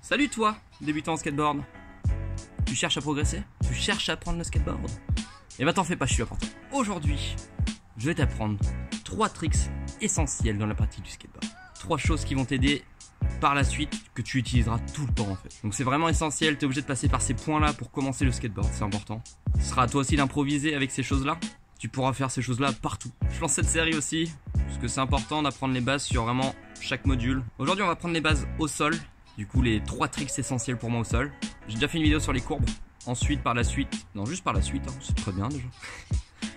Salut toi, débutant en skateboard. Tu cherches à progresser? Tu cherches à apprendre le skateboard? Et bah t'en fais pas, je suis là pour toi. Aujourd'hui, je vais t'apprendre 3 tricks essentiels dans la pratique du skateboard. 3 choses qui vont t'aider par la suite, que tu utiliseras tout le temps en fait. Donc c'est vraiment essentiel, t'es obligé de passer par ces points là pour commencer le skateboard, c'est important. Ce sera à toi aussi d'improviser avec ces choses là. Tu pourras faire ces choses là partout. Je lance cette série aussi, parce que c'est important d'apprendre les bases sur vraiment chaque module. Aujourd'hui on va prendre les bases au sol. Du coup les 3 tricks essentiels pour moi au sol. J'ai déjà fait une vidéo sur les courbes. Ensuite par la suite, non juste par la suite, hein, c'est très bien déjà.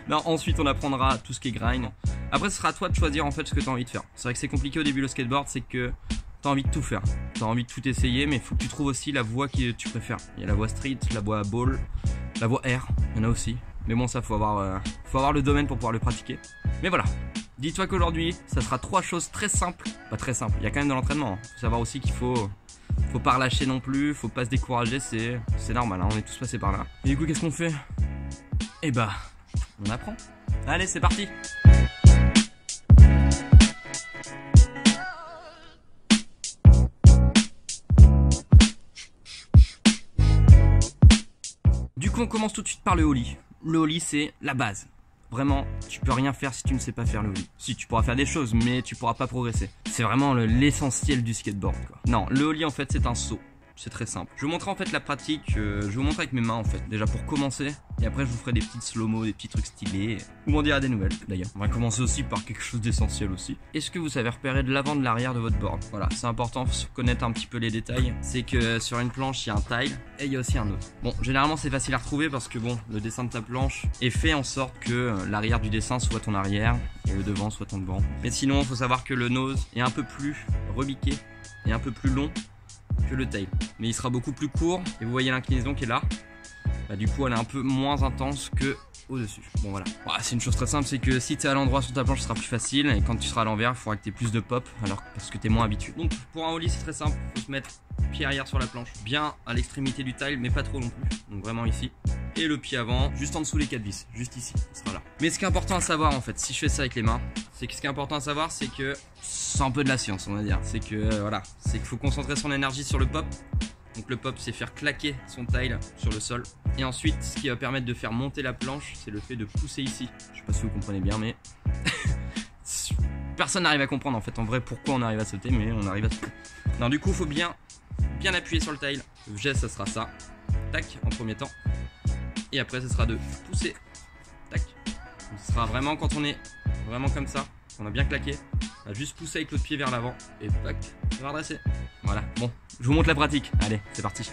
Non, ensuite on apprendra tout ce qui est grind. Après ce sera à toi de choisir en fait ce que tu as envie de faire. C'est vrai que c'est compliqué au début le skateboard, c'est que tu as envie de tout faire. Tu as envie de tout essayer, mais il faut que tu trouves aussi la voie que tu préfères. Il y a la voie street, la voie ball, la voie air, il y en a aussi. Mais bon ça faut avoir le domaine pour pouvoir le pratiquer. Mais voilà, dis-toi qu'aujourd'hui ça sera 3 choses très simples. Pas très simples, il y a quand même de l'entraînement. Il faut savoir aussi qu'il faut pas relâcher non plus, faut pas se décourager, c'est normal, hein, on est tous passés par là. Et du coup qu'est-ce qu'on fait? Eh bah, on apprend. Allez c'est parti. Du coup on commence tout de suite par le ollie. Le ollie c'est la base. Vraiment, tu peux rien faire si tu ne sais pas faire le ollie. Si, tu pourras faire des choses, mais tu pourras pas progresser. C'est vraiment l'essentiel du skateboard, quoi. Non, le ollie en fait c'est un saut. C'est très simple. Je vais vous montrer en fait la pratique, je vais vous montrer avec mes mains en fait, déjà pour commencer. Et après je vous ferai des petites slow-mo, des petits trucs stylés. Ou m'en direz des nouvelles d'ailleurs. On va commencer aussi par quelque chose d'essentiel aussi. Est-ce que vous savez repérer de l'avant de l'arrière de votre board? Voilà, c'est important, faut connaître un petit peu les détails. C'est que sur une planche il y a un tile et il y a aussi un autre. Bon, généralement c'est facile à retrouver parce que bon, le dessin de ta planche est fait en sorte que l'arrière du dessin soit ton arrière et le devant soit ton devant. Mais sinon, il faut savoir que le nose est un peu plus rebiqué et un peu plus long que le tail, mais il sera beaucoup plus court et vous voyez l'inclinaison qui est là, bah, du coup elle est un peu moins intense que au dessus. Bon voilà, c'est une chose très simple, c'est que si tu es à l'endroit sur ta planche ce sera plus facile, et quand tu seras à l'envers il faudra que tu aies plus de pop alors parce que tu es moins habitué. Donc pour un ollie c'est très simple, il faut se mettre pied arrière sur la planche, bien à l'extrémité du tile mais pas trop non plus, donc vraiment ici, et le pied avant juste en dessous les 4 vis, juste ici, ce sera là. Mais ce qui est important à savoir en fait, si je fais ça avec les mains, c'est que ce qui est important à savoir c'est que c'est un peu de la science on va dire, c'est que voilà, c'est qu'il faut concentrer son énergie sur le pop. Donc le pop c'est faire claquer son tile sur le sol. Et ensuite ce qui va permettre de faire monter la planche, c'est le fait de pousser ici. Je sais pas si vous comprenez bien mais personne n'arrive à comprendre en fait en vrai pourquoi on arrive à sauter, mais on arrive à sauter. Non, du coup il faut bien appuyer sur le tile. Le geste ça sera ça, tac en premier temps. Et après ce sera de pousser, tac. Donc, ce sera vraiment quand on est vraiment comme ça, on a bien claqué, on va juste pousser avec l'autre pied vers l'avant et tac, on va redresser. Voilà, bon, je vous montre la pratique. Allez, c'est parti.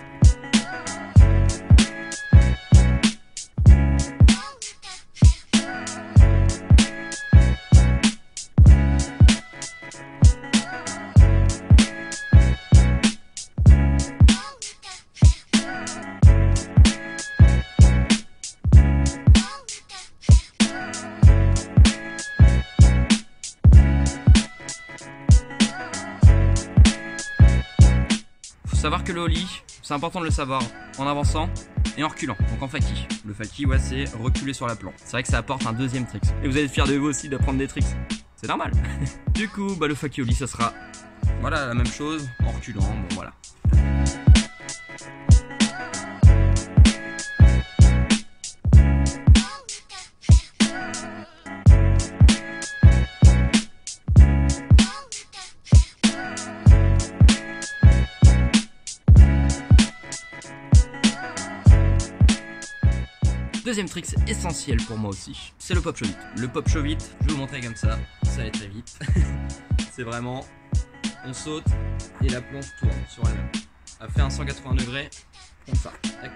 Savoir que le ollie, c'est important de le savoir en avançant et en reculant, donc en faki. Le faki, ouais, c'est reculer sur la planche. C'est vrai que ça apporte un deuxième trick. Et vous allez être fiers de vous aussi d'apprendre des tricks. C'est normal. Du coup, le faki ollie, ça sera voilà la même chose en reculant. Bon, voilà. Deuxième trick, c'est essentiel pour moi aussi, c'est le pop show vite. Le pop show vite, je vais vous montrer comme ça va aller très vite. C'est vraiment, on saute et la planche tourne sur elle-même. Elle fait un 180 degrés, comme ça, tac.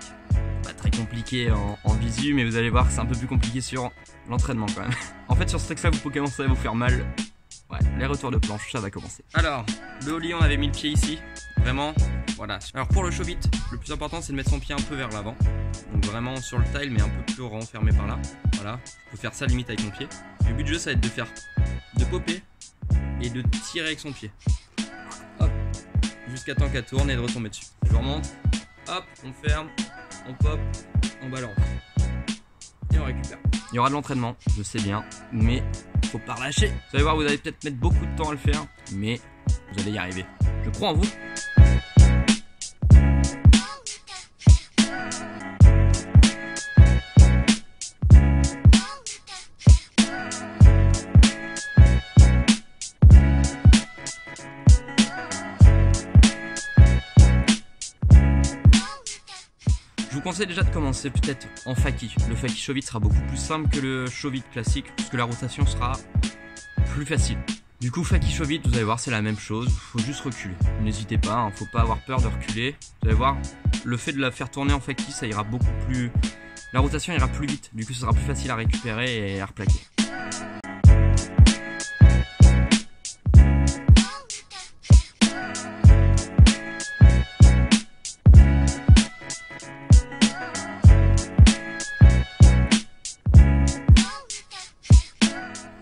Pas très compliqué en visu, mais vous allez voir que c'est un peu plus compliqué sur l'entraînement quand même. En fait sur ce trick là vous pouvez commencer à vous faire mal. Ouais, les retours de planche, ça va commencer. Alors, le ollie, on avait mis le pied ici. Vraiment, voilà. Alors pour le show beat, le plus important c'est de mettre son pied un peu vers l'avant. Donc vraiment sur le tile mais un peu plus renfermé par là. Voilà, je peux faire ça limite avec mon pied. Le but du jeu ça va être de popper et de tirer avec son pied. Hop, jusqu'à temps qu'elle tourne et de retomber dessus. Je remonte, hop, on ferme, on pop, on balance. Et on récupère. Il y aura de l'entraînement, je sais bien, mais faut pas relâcher. Vous allez voir, vous allez peut-être mettre beaucoup de temps à le faire, mais vous allez y arriver. Je crois en vous. conseille déjà de commencer peut-être en Faki. Le Faki Show vite sera beaucoup plus simple que le Show vite classique, puisque la rotation sera plus facile. Du coup, Faki Show vite, vous allez voir, c'est la même chose, faut juste reculer. N'hésitez pas, hein, faut pas avoir peur de reculer. Vous allez voir, le fait de la faire tourner en Faki, ça ira beaucoup plus... La rotation ira plus vite, du coup ce sera plus facile à récupérer et à replaquer.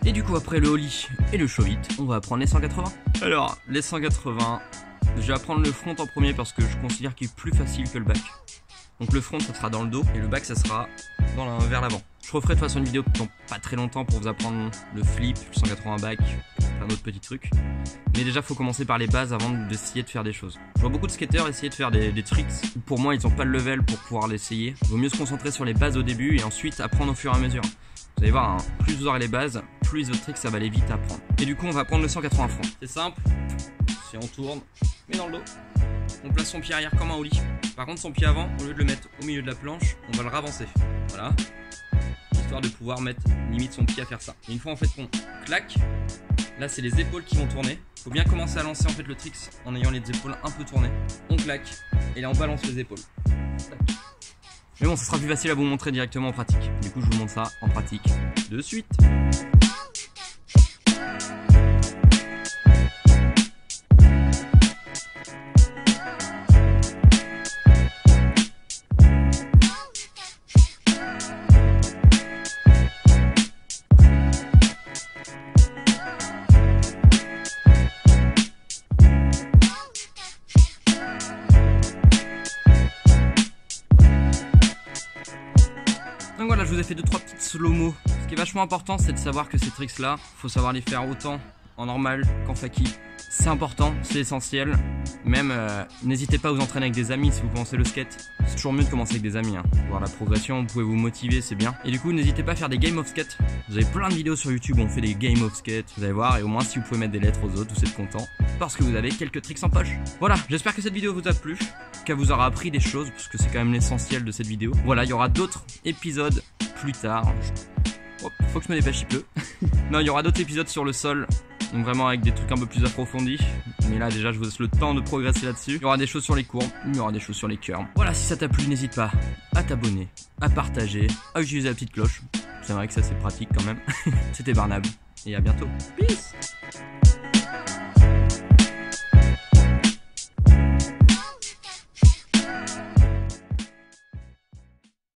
Et du coup après le ollie et le show vite, on va apprendre les 180. Alors les 180, je vais apprendre le front en premier parce que je considère qu'il est plus facile que le back. Donc le front ça sera dans le dos et le back ça sera vers l'avant. Je referai de toute façon une vidéo dans pas très longtemps pour vous apprendre le flip, le 180 back, plein d'autres petits trucs. Mais déjà faut commencer par les bases avant d'essayer de faire des choses. Je vois beaucoup de skateurs essayer de faire des tricks. Pour moi ils n'ont pas le level pour pouvoir l'essayer. Il vaut mieux se concentrer sur les bases au début et ensuite apprendre au fur et à mesure. Vous allez voir, hein, plus vous aurez les bases, plus les autres tricks ça va aller vite à apprendre. Et du coup on va prendre le 180 front. C'est simple, si on tourne, mais dans le dos. On place son pied arrière comme un ollie. Par contre son pied avant, au lieu de le mettre au milieu de la planche, on va le ravancer. Voilà. Histoire de pouvoir mettre limite son pied à faire ça. Et une fois en fait qu'on claque, là c'est les épaules qui vont tourner. Faut bien commencer à lancer en fait le tricks en ayant les épaules un peu tournées. On claque et là on balance les épaules. Tac. Mais bon, ça sera plus facile à vous montrer directement en pratique. Du coup je vous montre ça en pratique de suite. Donc voilà, je vous ai fait 2-3 petites slow-mo. Ce qui est vachement important, c'est de savoir que ces tricks là, faut savoir les faire autant en normal qu'en Faki. C'est important, c'est essentiel. Même, n'hésitez pas à vous entraîner avec des amis si vous commencez le skate. C'est toujours mieux de commencer avec des amis, hein. Voir la progression, vous pouvez vous motiver, c'est bien. Et du coup, n'hésitez pas à faire des game of skate. Vous avez plein de vidéos sur YouTube où on fait des game of skate. Vous allez voir, et au moins si vous pouvez mettre des lettres aux autres, vous êtes content. Parce que vous avez quelques tricks en poche. Voilà, j'espère que cette vidéo vous a plu, qu'elle vous aura appris des choses, parce que c'est quand même l'essentiel de cette vidéo. Voilà, il y aura d'autres épisodes plus tard. Oh, faut que je me dépêche, il pleut. Non, il y aura d'autres épisodes sur le sol. Donc vraiment avec des trucs un peu plus approfondis. Mais là déjà je vous laisse le temps de progresser là-dessus. Il y aura des choses sur les courbes, il y aura des choses sur les curves. Voilà, si ça t'a plu, n'hésite pas à t'abonner, à partager, à utiliser la petite cloche. C'est vrai que ça c'est pratique quand même. C'était Barnab et à bientôt. Peace.